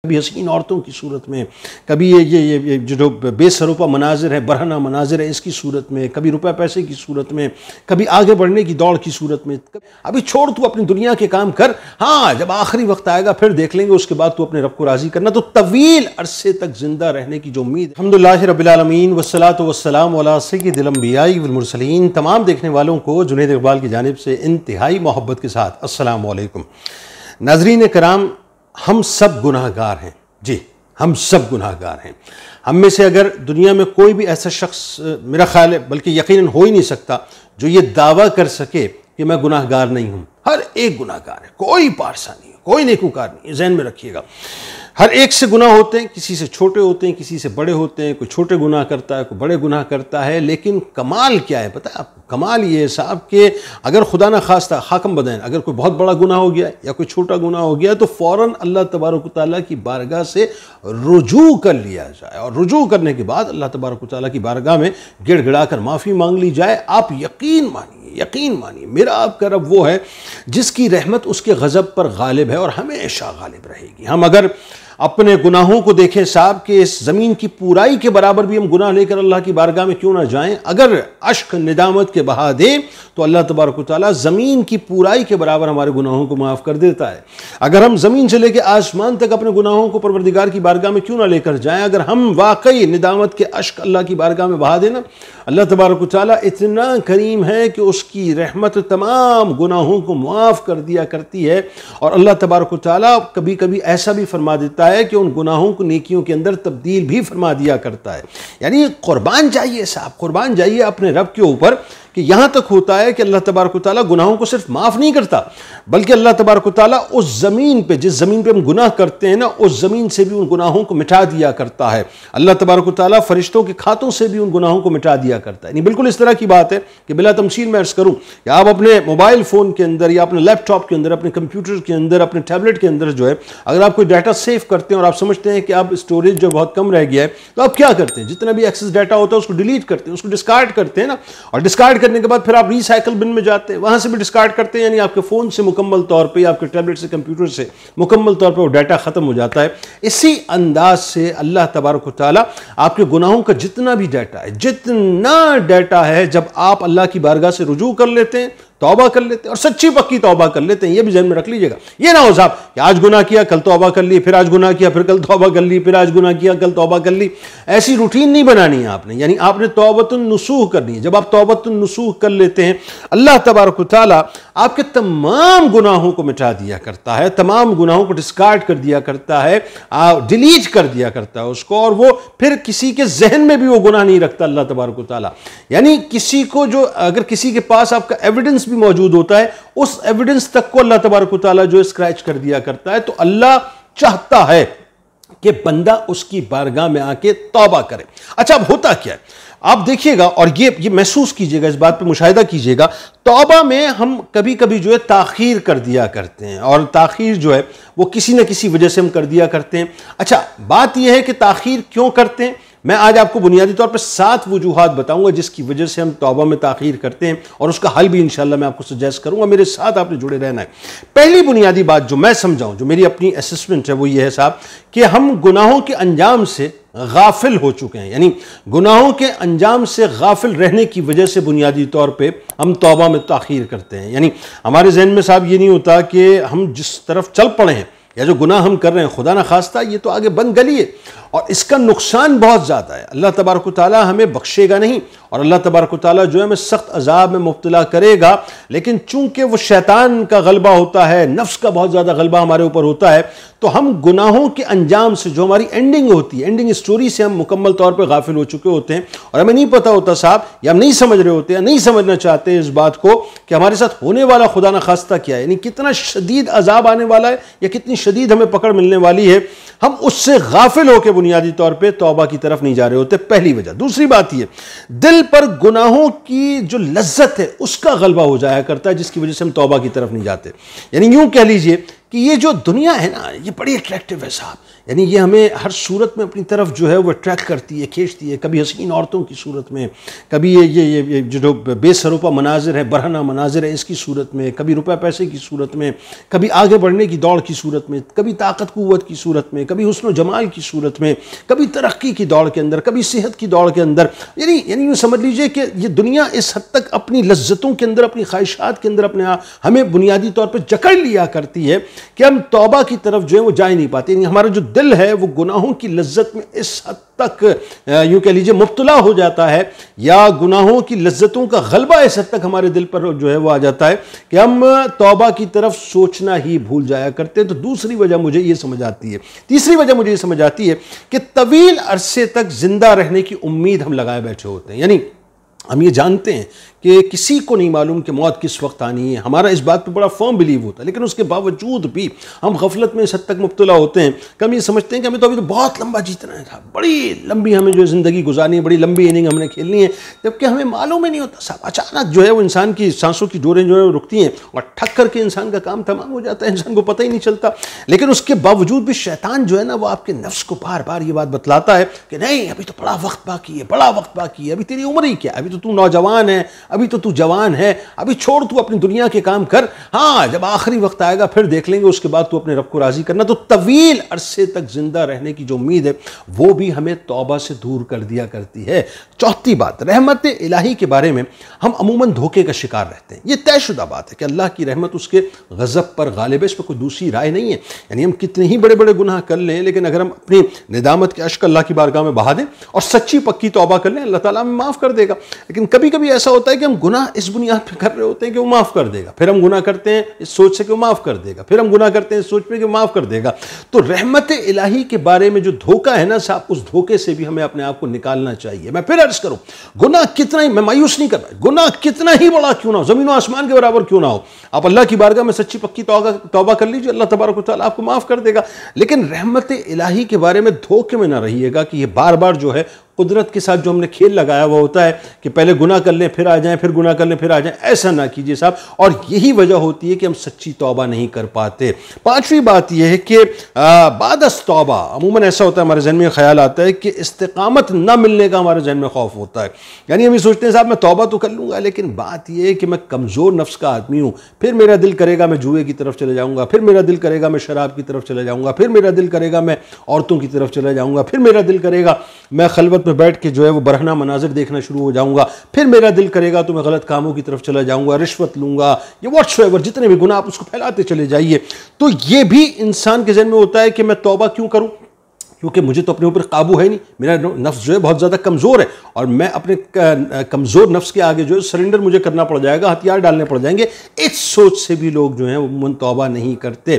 کبھی حسین عورتوں کی صورت میں، کبھی یہ جو بے سروپا مناظر ہے، برہنہ مناظر ہے اس کی صورت میں، کبھی روپے پیسے کی صورت میں، کبھی آگے بڑھنے کی دوڑ کی صورت میں۔ ابھی چھوڑ تو اپنی دنیا کے کام کر، ہاں جب آخری وقت آئے گا پھر دیکھ لیں گے، اس کے بعد تو اپنے رب کو راضی کرنا، تو طویل عرصے تک زندہ رہنے کی جو امید ہے۔ الحمدللہ رب العالمین والصلاة والسلام علی سید الانبیاء والمرسلین۔ تمام دیکھنے والوں کو جنید اقبال کی جانب سے انتہائی محبت کے ساتھ السلام علیکم۔ ناظرین کرام، ہم سب گناہ گار ہیں، جی ہم سب گناہ گار ہیں۔ ہم میں سے اگر دنیا میں کوئی بھی ایسا شخص، میرا خیال ہے بلکہ یقیناً ہو ہی نہیں سکتا جو یہ دعویٰ کر سکے کہ میں گناہ گار نہیں ہوں۔ ہر ایک گناہ گار ہے، کوئی پارسا نہیں ہے، کوئی نیکوکار نہیں ہے، ذہن میں رکھیے گا۔ ہر ایک سے گناہ ہوتے ہیں، کسی سے چھوٹے ہوتے ہیں، کسی سے بڑے ہوتے ہیں، کوئی چھوٹے گناہ کرتا ہے، کوئی بڑے گناہ کرتا ہے، لیکن کمال کیا ہے پتہ ہے آپ کو؟ کمال یہ ہے صاحب کہ اگر خدا نہ خواستہ حاکم بدین اگر کوئی بہت بڑا گناہ ہو گیا یا کوئی چھوٹا گناہ ہو گیا تو فوراً اللہ تبارک و تعالیٰ کی بارگاہ سے رجوع کر لیا جائے، اور رجوع کرنے کے بعد اللہ تبارک و تعالیٰ کی بارگاہ میں گڑ گڑا کر معافی مانگ لی جائے۔ آپ یقین مانیے میرا آپ کا رب وہ ہے جس کی رحمت اس کے غضب پر غالب ہے اور ہمیشہ غالب رہے گی۔ ہم اگر اپنے گناہوں کو دیکھیں صاحب کہ اس زمین کی پورائی کے برابر بھی ہم گناہ لے کر اللہ کی بارگاہ میں کیوں نہ جائیں، اگر اشک ندامت کے بہا دیں تو اللہ تبارک و تعالیٰ زمین کی پورائی کے برابر ہمارے گناہوں کو معاف کر دیتا ہے۔ اگر ہم زمین سے لے کے آسمان تک اپنے گناہوں کو پروردگار کی بارگاہ میں کیوں نہ لے کر جائیں، اگر ہم واقعی ندامت کے اشک اللہ کی بارگاہ میں بہا دینا، اللہ تبارک و تعالیٰ اتنا کریم ہے کہ اس کی رحمت تمام گناہوں کو معاف کر دیا کرتی ہے، اور اللہ تبارک و تعالیٰ کبھی کبھی ایسا بھی فرما دیتا ہے کہ ان گناہوں کو نیکیوں کے اندر تبدیل بھی فرما دیا کرتا ہے۔ یعنی قربان جائیے صاحب، قربان جائیے اپنے رب کے اوپر کہ یہاں تک ہوتا ہے کہ اللہ تبارک و تعالیٰ گناہوں کو صرف معاف نہیں کرتا بلکہ اللہ تبارک و تعالیٰ اس زمین پہ، جس زمین پہ ہم گناہ کرتے ہیں نا، اس زمین سے بھی ان گناہوں کو مٹا دیا کرتا ہے۔ اللہ تبارک و تعالیٰ فرشتوں کے کھاتوں سے بھی ان گناہوں کو مٹا دیا کرتا ہے۔ یعنی بالکل اس طرح کی بات ہے کہ بلا تمثیل میں عرض کروں کہ آپ اپنے موبائل فون کے اندر یا اپنے لیپ ٹاپ کے اندر، اپنے کمپیوٹر کے اندر، اپنے ٹیبلٹ کے اندر جو ہے، اگر آپ کوئی ڈیٹا سیو کرتے ہیں اور آپ سمجھتے ہیں کہ اب اسٹوریج جو بہت کم رہ گیا ہے، تو آپ کیا کرتے ہیں؟ جتنا بھی ایکسس ڈیٹا ہوتا ہے اس کو ڈیلیٹ کرتے ہیں، اس کو ڈسکارڈ کرتے ہیں نا، اور ڈسکارڈ کرنے کے بعد پھر آپ ریسائیکل بن میں جاتے ہیں، وہاں سے بھی ڈسکارڈ کرتے ہیں، یعنی آپ کے فون سے مکمل طور پہ یا آپ کے ٹیبلٹ سے، کمپیوٹر سے مکمل طور پہ وہ ڈیٹا ختم ہو جاتا ہے۔ اسی انداز سے اللہ تبارک و تعالیٰ آپ کے گناہوں کا جتنا بھی ڈیٹا ہے جب آپ اللہ کی بارگاہ سے رجوع کر لیتے ہیں، توبہ کر لیتے ہیں، اور سچی پکی توبہ کر لیتے ہیں، یہ بھی ذہن میں رکھ لیجئے گا۔ یہ نہ ہو صاحب کہ آج گناہ کیا کل توبہ کر لی، پھر آج گناہ کیا پھر کل توبہ کر لی، پھر آج گناہ کیا کل توبہ کر لی۔ ایسی روٹین نہیں بنانی ہے آپ نے، یعنی آپ نے توبۃ النصوح کرنی ہے۔ جب آپ توبۃ النصوح کر لیتے ہیں، اللہ تبارک و تعالیٰ آپ کے تمام گناہوں کو مٹا دیا کرتا ہے، تمام گناہوں کو ڈسکارڈ کر دیا کرتا ہے، ڈیلیٹ کر دیا کرتا ہے اس کو، اور وہ پھر کسی کے ذہن میں بھی وہ گناہ نہیں رکھتا اللہ تبارک و تعالیٰ۔ یعنی کسی کو جو، اگر کسی کے پاس آپ کا ایویڈنس بھی موجود ہوتا ہے، اس ایویڈنس تک کو اللہ تبارک و تعالیٰ جو اسکریچ کر دیا کرتا ہے۔ تو اللہ چاہتا ہے کہ بندہ اس کی بارگاہ میں آ کے توبہ کرے۔ اچھا اب ہوتا کیا ہے آپ دیکھیے گا، اور یہ محسوس کیجئے گا، اس بات پہ مشاہدہ کیجئے گا، توبہ میں ہم کبھی کبھی جو ہے تاخیر کر دیا کرتے ہیں، اور تاخیر جو ہے وہ کسی نہ کسی وجہ سے ہم کر دیا کرتے ہیں۔ اچھا بات یہ ہے کہ تاخیر کیوں کرتے ہیں؟ میں آج آپ کو بنیادی طور پہ 7 وجوہات بتاؤں گا جس کی وجہ سے ہم توبہ میں تاخیر کرتے ہیں، اور اس کا حل بھی انشاءاللہ میں آپ کو سجیسٹ کروں گا۔ میرے ساتھ آپ نے جڑے رہنا ہے۔ پہلی بنیادی بات جو میں سمجھاؤں، جو میری اپنی اسسمنٹ ہے، وہ یہ ہے صاحب کہ ہم گناہوں کے انجام سے غافل ہو چکے ہیں۔ یعنی گناہوں کے انجام سے غافل رہنے کی وجہ سے بنیادی طور پہ ہم توبہ میں تاخیر کرتے ہیں۔ یعنی ہمارے ذہن میں صاحب یہ نہیں ہوتا کہ ہم جس طرف چل پڑے ہیں یا جو گناہ ہم کر رہے ہیں، خدا نہ خواستہ یہ تو آگے بند گلی ہے، اور اس کا نقصان بہت زیادہ ہے۔ اللہ تبارک و تعالیٰ ہمیں بخشے گا نہیں، اور اللہ تبارک و تعالیٰ جو ہے ہمیں سخت عذاب میں مبتلا کرے گا، لیکن چونکہ وہ شیطان کا غلبہ ہوتا ہے، نفس کا بہت زیادہ غلبہ ہمارے اوپر ہوتا ہے، تو ہم گناہوں کے انجام سے جو ہماری اینڈنگ ہوتی ہے، اینڈنگ اسٹوری سے ہم مکمل طور پہ غافل ہو چکے ہوتے ہیں، اور ہمیں نہیں پتہ ہوتا صاحب، یا ہم نہیں سمجھ رہے ہوتے ہیں، نہیں سمجھنا چاہتے اس بات کو کہ ہمارے ساتھ ہونے والا خدا نہ خواستہ کیا ہے، یعنی کتنا شدید عذاب آنے والا ہے یا کتنی شدید ہمیں پکڑ ملنے والی ہے۔ ہم اس سے غافل ہو کے بنیادی طور پہ توبہ کی طرف نہیں جا رہے ہوتے، پہلی وجہ۔ دوسری بات یہ، دل پر گناہوں کی جو لذت ہے اس کا غلبہ ہو جایا کرتا ہے، جس کی وجہ سے ہم توبہ کی طرف نہیں جاتے۔ یعنی یوں کہہ لیجئے کہ یہ جو دنیا ہے نا یہ بڑی اٹریکٹیو ہے صاحب، یعنی یہ ہمیں ہر صورت میں اپنی طرف جو ہے وہ اٹریکٹ کرتی ہے، کھینچتی ہے، کبھی حسین عورتوں کی صورت میں، کبھی یہ جو بے سروپا مناظر ہے، برہنہ مناظر ہے اس کی صورت میں، کبھی روپے پیسے کی صورت میں، کبھی آگے بڑھنے کی دوڑ کی صورت میں، کبھی طاقت قوت کی صورت میں، کبھی حسن و جمال کی صورت میں، کبھی ترقی کی دوڑ کے اندر، کبھی صحت کی دوڑ کے اندر، یعنی یوں سمجھ لیجئے کہ یہ دنیا اس حد تک اپنی لذتوں کے اندر، اپنی خواہشات کے اندر اپنے ہمیں بنیادی طور پر جکڑ لیا کرتی ہے کہ ہم توبہ کی طرف جو ہے وہ جا ہی نہیں پاتے، یعنی ہمارا جو دل ہے وہ گناہوں کی لذت میں اس حد تک یوں کہہ لیجئے مبتلا ہو جاتا ہے، یا گناہوں کی لذتوں کا غلبہ اس حد تک ہمارے دل پر جو ہے وہ آ جاتا ہے کہ ہم توبہ کی طرف سوچنا ہی بھول جایا کرتے ہیں۔ تو دوسری وجہ مجھے یہ سمجھ آتی ہے، تیسری وجہ مجھے یہ سمجھ آتی ہے کہ طویل عرصے تک زندہ رہنے کی امید ہم لگائے بیٹھے ہوتے ہیں، یعنی ہم یہ جانتے ہیں کہ کسی کو نہیں معلوم کہ موت کس وقت آنی ہے، ہمارا اس بات پہ بڑا فرم بلیو ہوتا ہے، لیکن اس کے باوجود بھی ہم غفلت میں اس حد تک مبتلا ہوتے ہیں کہ ہم یہ سمجھتے ہیں کہ ہمیں تو ابھی تو بہت لمبا جیتنا ہے، بڑی لمبی ہمیں جو زندگی گزارنی ہے، بڑی لمبی اننگ ہم نے کھیلنی ہے، جبکہ ہمیں معلوم ہی نہیں ہوتا صاحب، اچانک جو ہے وہ انسان کی سانسوں کی ڈوریں جو ہے رکتی ہیں اور ٹھک کر کے انسان کا کام تمام ہو جاتا ہے، انسان کو پتہ ہی نہیں چلتا۔ لیکن اس کے باوجود بھی شیطان جو ہے نا وہ آپ کے نفس کو بار بار یہ بات بتلاتا ہے کہ نہیں ابھی تو بڑا وقت باقی ہے، بڑا وقت باقی ہے، ابھی تیری عمر ہی کیا، ابھی تو نوجوان ہے، ابھی تو جوان ہے، ابھی چھوڑ تو اپنی دنیا کے کام کر، ہاں جب آخری وقت آئے گا پھر دیکھ لیں گے، اس کے بعد تو اپنے رب کو راضی کرنا۔ تو طویل عرصے تک زندہ رہنے کی جو امید ہے وہ بھی ہمیں توبہ سے دور کر دیا کرتی ہے۔ چوتھی بات، رحمت الہی کے بارے میں ہم عموماً دھوکے کا شکار رہتے ہیں، یہ طے شدہ بات ہے کہ اللہ کی رحمت اس کے غضب پر غالب ہے، اس پہ کوئی دوسری رائے نہیں ہے، یعنی ہم کتنے ہی بڑے بڑے گناہ کر لیں لیکن اگر ہم اپنی ندامت کے اشک اللہ کی بارگاہ میں بہا دیں اور سچی پکی توبہ کر لیں اللہ تعالیٰ ہمیں معاف کر دے گا۔ لیکن کبھی کبھی ایسا ہوتا ہے کہ ہم گناہ اس بنیاد پہ کر رہے ہوتے ہیں کہ وہ معاف کر دے گا، پھر ہم گناہ کرتے ہیں اس سوچ سے کہ وہ معاف کر دے گا، پھر ہم گناہ کرتے ہیں اس سوچ میں کہ وہ معاف کر دے گا۔ تو رحمت الہی کے بارے میں جو دھوکہ ہے نا صاحب، اس دھوکے سے بھی ہمیں اپنے آپ کو نکالنا چاہیے۔ میں پھر عرض کروں، گناہ کتنا ہی، میں مایوس نہیں کر رہا، گناہ کتنا ہی بڑا کیوں نہ ہو، زمین و آسمان کے برابر کیوں نہ ہو، آپ اللہ کی بارگاہ میں سچی پکی توبہ کر لیجیے، اللہ تبارک و تعالیٰ آپ کو معاف کر دے گا۔ لیکن رحمت الہی کے بارے میں دھوکے میں نہ رہیے گا کہ یہ بار بار جو ہے قدرت کے ساتھ جو ہم نے کھیل لگایا ہوا ہوتا ہے کہ پہلے گناہ کر لیں پھر آ جائیں، پھر گناہ کر لیں پھر آ جائیں، ایسا نہ کیجیے صاحب، اور یہی وجہ ہوتی ہے کہ ہم سچی توبہ نہیں کر پاتے۔ پانچویں بات یہ ہے کہ بعد از توبہ عموماً ایسا ہوتا ہے، ہمارے ذہن میں خیال آتا ہے کہ استقامت نہ ملنے کا ہمارے ذہن میں خوف ہوتا ہے، یعنی ہم یہ سوچتے ہیں صاحب میں توبہ تو کر لوں گا لیکن بات یہ ہے کہ میں کمزور نفس کا آدمی ہوں، پھر میرا دل کرے گا میں جوئے کی طرف چلے جاؤں گا، پھر میرا دل کرے گا میں شراب کی طرف چلے جاؤں گا، پھر میرا دل کرے گا میں عورتوں کی طرف چلے جاؤں گا، پھر میرا دل کرے گا میں خلوت میں بیٹھ کے جو ہے وہ برہنہ مناظر دیکھنا شروع ہو جاؤں گا، پھر میرا دل کرے گا تو میں غلط کاموں کی طرف چلا جاؤں گا، رشوت لوں گا، یہ واٹس ایور جتنے بھی گناہ آپ اس کو پھیلاتے چلے جائیے۔ تو یہ بھی انسان کے ذہن میں ہوتا ہے کہ میں توبہ کیوں کروں، کیونکہ مجھے تو اپنے اوپر قابو ہے نہیں، میرا نفس جو ہے بہت زیادہ کمزور ہے اور میں اپنے کمزور نفس کے آگے جو ہے سرنڈر مجھے کرنا پڑ جائے گا، ہتھیار ڈالنے پڑ جائیں گے، اس سوچ سے بھی لوگ جو ہیں وہ توبہ نہیں کرتے۔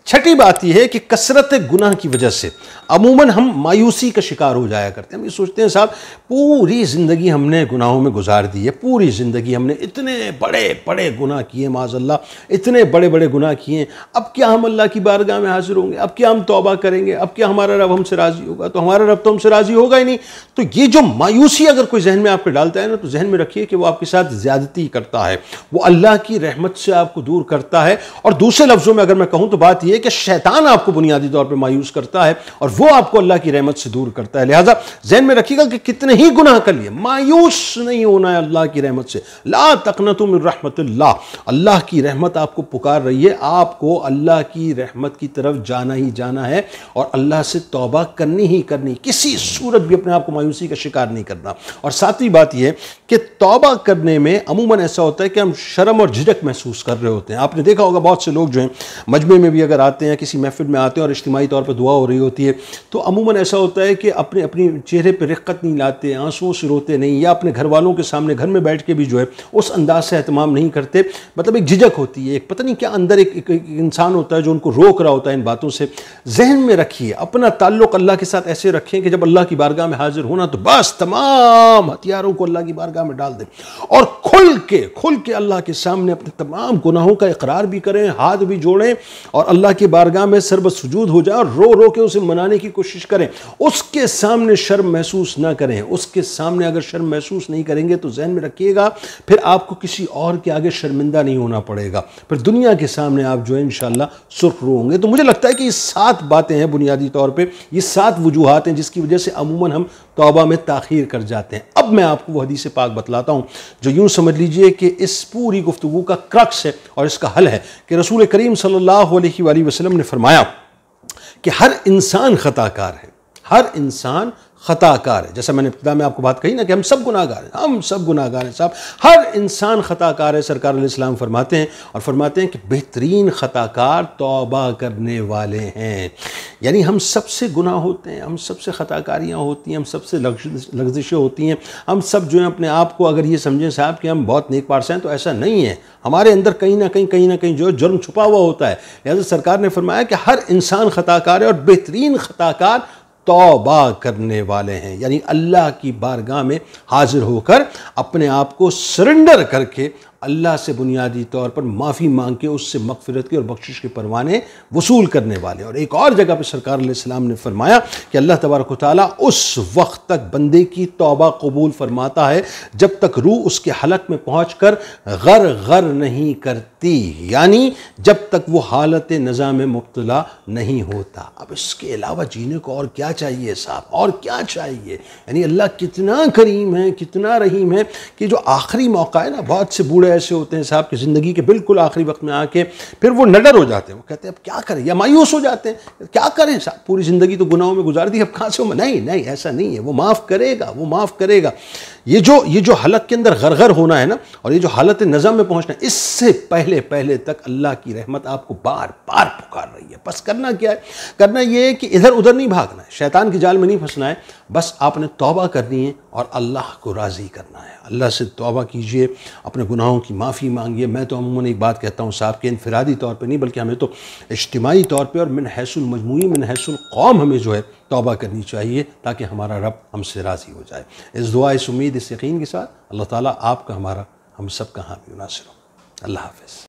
چھٹی بات یہ ہے کہ کثرت گناہ کی وجہ سے عموماً ہم مایوسی کا شکار ہو جایا کرتے ہیں، ہم یہ سوچتے ہیں صاحب پوری زندگی ہم نے گناہوں میں گزار دی ہے، پوری زندگی ہم نے اتنے بڑے بڑے گناہ کیے، معاذ اللہ اتنے بڑے بڑے گناہ کیے ہیں، اب کیا ہم اللہ کی بارگاہ میں حاضر ہوں گے، اب کیا ہم توبہ کریں گے، اب کیا ہمارا رب ہم سے راضی ہوگا، تو ہمارا رب تو ہم سے راضی ہوگا ہی نہیں۔ تو یہ جو مایوسی اگر کوئی ذہن میں آپ کے ڈالتا ہے نا تو ذہن میں رکھیے کہ وہ آپ کے ساتھ زیادتی کرتا ہے، وہ اللہ کی رحمت سے آپ کو دور کرتا ہے، اور دوسرے لفظوں میں اگر میں کہوں تو بات یہ ہے کہ شیطان آپ کو بنیادی طور پہ مایوس کرتا ہے اور وہ آپ کو اللہ کی رحمت سے دور کرتا ہے۔ لہٰذا ذہن میں رکھیے گا کہ کتنے ہی گناہ کر لیے مایوس نہیں ہونا ہے اللہ کی رحمت سے، لا تقنطوا من رحمت اللہ، اللہ کی رحمت آپ کو پکار رہی ہے، آپ کو اللہ کی رحمت کی طرف جانا ہی جانا ہے اور اللہ سے توبہ کرنی ہی کرنی، کسی صورت بھی اپنے آپ کو مایوسی کا شکار نہیں کرنا۔ اور ساتویں بات یہ ہے کہ توبہ کرنے میں عموماً ایسا ہوتا ہے کہ ہم شرم اور جھجک محسوس کر رہے ہوتے ہیں۔ آپ نے دیکھا ہوگا بہت سے لوگ جو ہیں مجمع میں بھی اگر آتے ہیں، کسی محفل میں آتے ہیں اور اجتماعی طور پہ دعا ہو رہی ہوتی ہے تو عموماً ایسا ہوتا ہے کہ اپنی چہرے پہ رقت نہیں لاتے، آنسوؤں سے روتے نہیں، یا اپنے گھر والوں کے سامنے گھر میں بیٹھ کے بھی جو ہے اس انداز سے اہتمام نہیں کرتے، مطلب ایک جھجک ہوتی ہے، ایک پتہ نہیں کیا اندر ایک انسان ہوتا ہے جو ان کو روک رہا ہوتا ہے ان باتوں سے۔ ذہن میں رکھیے اپنا تعلق اللہ کے ساتھ ایسے رکھیں کہ جب اللہ کی بارگاہ میں حاضر ہونا تو بس تمام ہتھیاروں کو اللہ کی بارگاہ میں ڈال دیں اور کھل کے اللہ کے سامنے اپنے تمام گناہوں کا اقرار بھی کریں، ہاتھ بھی جوڑیں اور اللہ کی بارگاہ میں سر سجود ہو جائے اور رو رو کے اسے منانے کی کوشش کریں. اس کے سامنے شرم محسوس نہ کریں. اس کے سامنے اگر شرم محسوس نہیں کریں گے تو ذہن میں رکھیے گا پھر آپ کو کسی اور کے آگے شرمندہ نہیں ہونا پڑے گا. پھر دنیا کے سامنے آپ جو ہے انشاءاللہ سرخ رو ہوں گے. تو مجھے لگتا ہے کہ یہ 7 باتیں ہیں بنیادی طور پہ، یہ 7 وجوہات ہیں جس کی وجہ سے عموماً ہم توبہ میں تاخیر کر جاتے ہیں. اب میں آپ کو وہ حدیث پاک بتلاتا ہوں جو یوں سمجھ لیجئے کہ اس پوری گفتگو کا کرکس ہے اور اس کا حل ہے، کہ رسول کریم صلی اللہ علیہ وآلہ وسلم نے فرمایا کہ ہر انسان خطا کار ہے. ہر انسان خطا کار ہے. جیسا میں نے ابتدا میں آپ کو بات کہی نا کہ ہم سب گناہ گار ہیں، ہم سب گناہ گار ہیں صاحب. ہر انسان خطا کار ہے. سرکار علیہ السلام فرماتے ہیں اور فرماتے ہیں کہ بہترین خطا کار توبہ کرنے والے ہیں. یعنی ہم سب سے گناہ ہوتے ہیں، ہم سب سے خطا کاریاں ہوتی ہیں، ہم سب سے لغزشیں ہوتی ہیں. ہم سب جو ہیں اپنے آپ کو اگر یہ سمجھیں صاحب کہ ہم بہت نیک پارس ہیں تو ایسا نہیں ہے. ہمارے اندر کہیں نہ کہیں جو جرم چھپا ہوا ہوتا ہے. لہذا سرکار نے فرمایا کہ ہر انسان خطا کار ہے اور بہترین خطا کار توبہ کرنے والے ہیں. یعنی اللہ کی بارگاہ میں حاضر ہو کر اپنے آپ کو سرنڈر کر کے اللہ سے بنیادی طور پر معافی مانگ کے اس سے مغفرت کے اور بخشش کے پروانے وصول کرنے والے. اور ایک اور جگہ پہ سرکار علیہ السلام نے فرمایا کہ اللہ تبارک و تعالیٰ اس وقت تک بندے کی توبہ قبول فرماتا ہے جب تک روح اس کے حلق میں پہنچ کر غر نہیں کرتی، یعنی جب تک وہ حالت نظام مبتلا نہیں ہوتا. اب اس کے علاوہ جینے کو اور کیا چاہیے صاحب، اور کیا چاہیے؟ یعنی اللہ کتنا کریم ہے، کتنا رحیم ہے کہ جو آخری موقع ہے نا، بہت سے بوڑھے ایسے ہوتے ہیں صاحب کہ زندگی کے بالکل آخری وقت میں آ کے پھر وہ نڈر ہو جاتے ہیں. وہ کہتے ہیں اب کیا کریں، یا مایوس ہو جاتے ہیں، کیا کریں صاحب، پوری زندگی تو گناہوں میں گزار دی، اب کہاں سے نہیں ایسا نہیں ہے. وہ معاف کرے گا، وہ معاف کرے گا. یہ جو حلق کے اندر غرغر ہونا ہے نا، اور یہ جو حالت نظام میں پہنچنا ہے، اس سے پہلے تک اللہ کی رحمت آپ کو بار بار پکار رہی ہے. بس کرنا کیا ہے؟ کرنا یہ ہے کہ ادھر ادھر نہیں بھاگنا ہے، شیطان کے جال میں نہیں پھنسنا ہے. بس آپ نے توبہ کرنی ہے اور اللہ کو راضی کرنا ہے. اللہ سے توبہ کیجئے، اپنے گناہوں کی معافی مانگیے. میں تو عموماً ایک بات کہتا ہوں صاحب کہ انفرادی طور پہ نہیں بلکہ ہمیں تو اجتماعی طور پہ اور من حیث المجموعی من حیث القوم ہمیں جو ہے توبہ کرنی چاہیے تاکہ ہمارا رب ہم سے راضی ہو جائے. اس دعا، اس امید، اس یقین کے ساتھ اللہ تعالیٰ آپ کا، ہمارا، ہم سب کا حامی و ناصر ہو. اللہ حافظ.